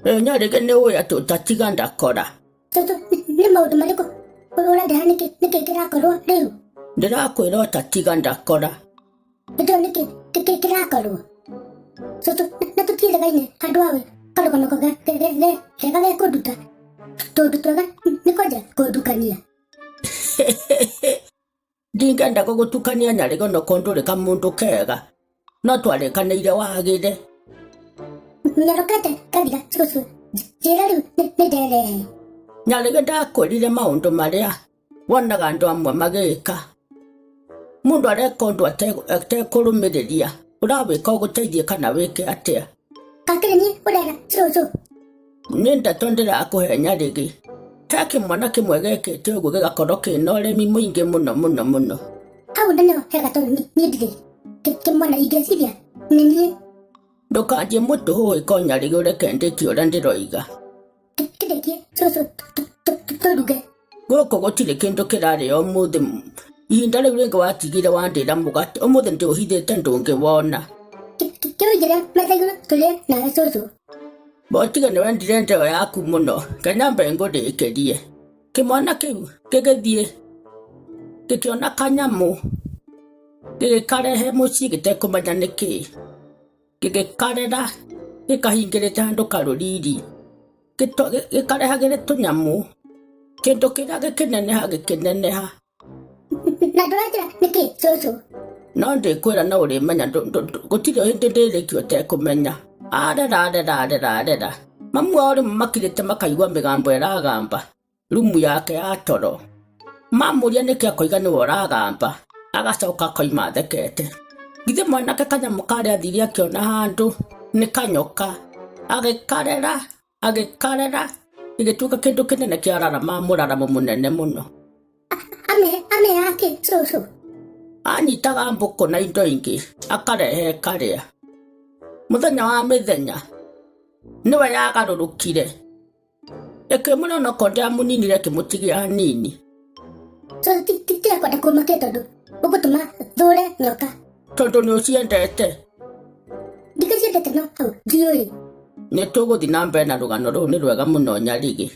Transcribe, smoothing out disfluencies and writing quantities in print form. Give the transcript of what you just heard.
Nyarĩge nĩ ũĩ atĩ ũtatiga ndakora. Nĩ maũndũ marĩkũ ũrenda nĩkĩ kĩrakorwo rĩu? Ndĩrakwĩra ũtatiga ndakora. Nĩndĩo nĩkĩ kĩrakorwo? Na tũtiĩrĩgaine handũ hawe karũgano kega gekũnduta tondũ twega nĩkwanja kũndukania. Ndingĩenda gũgũtukania Nyarĩge no ndũrĩ kamũndũ kega. No twarĩkanĩire wagĩre. Nyorokete kathira cũcũ njĩra rĩu nĩnderehe. Nyarĩge ndakwĩrire maũndũ marĩa wonaga andũ amwe magĩka. Mũndũ areka ũndũ atekũrũmĩrĩria ũrawĩka ũgũteithie kana wĩke atĩa. Kakĩrĩ niĩ ũrera cũcũ. Nĩ ndeto ndĩrakũhe Nyarĩge. He kĩmwana kĩmwe gekĩte ũguo gĩgakorwo kĩna ũremi mũingĩ mũno. Hau nĩho hega tondũ niĩ ndirĩ kĩmwana ingĩciria nĩ niĩ. Ndũkanjie mũtũhũĩ ko Nyarĩge ũreke ndĩkie ũrĩa ndĩroiga. Kĩrĩkie cũcũ tũruge. Gũkũ gũtirĩ kĩndũ kĩrarĩ ũmũthĩ. Ihinda rĩu rĩngĩ watigire wandĩra mũgate ũmũthĩ ndĩũhithĩte ndũngĩwona. Kĩũnjĩre metha igũrũ tũrĩe nawe cũcũ. Botiga nĩ wendire ndeo yaku mũno kenyambe ngũrĩkĩrie. Kĩmwana kĩu gĩgĩthiĩ gĩkĩona kanyamũ gĩgĩkarehe mũciĩ gĩtekũmenya nĩkĩĩ. Gĩgĩkarera gĩkahingĩrĩte handũ karũriri gĩkarehagĩre tũnyamũ kĩndũ kĩrĩa gĩkĩneneha. Na ndũranjĩra nĩkĩĩ cũcũ? No ndĩkwĩra no ũrĩmenya gũtirĩ hĩndĩ ndĩrĩkio ũtekũmenya. Arera mamu wao rĩmwe makirĩte makaigua mĩgambo ĩragamba rumu yake ya toro. Mamũria nĩkĩ akoiga nĩwe ũragamba agacoka akoima athekete. Githĩ mwanake kanyamũ karĩa athire akĩona handũ nĩ kanyoka agĩkarera gĩgĩtuĩka kĩndũ kĩnene kĩararama mũraramo mũnene mũno. Ame yake cũcũ. Anyitaga mbũkũ na indo ingĩ akarehe karĩa. Mũthenya wa mĩthenya nĩwe yagarũrũkire. Ĩkĩmũra onoko ndĩamũninire ĩkĩmũtigia hanini. Cũcũ tikwenda kũmakia tondũ ũgũtũma thũre nyoka. Tondũ nĩ ũciendete. Ndikĩciendete no hau ndiũĩ. Nĩ tũgũthiĩ na mbere na rũgano rũu nĩ rwega mũno Nyarĩge.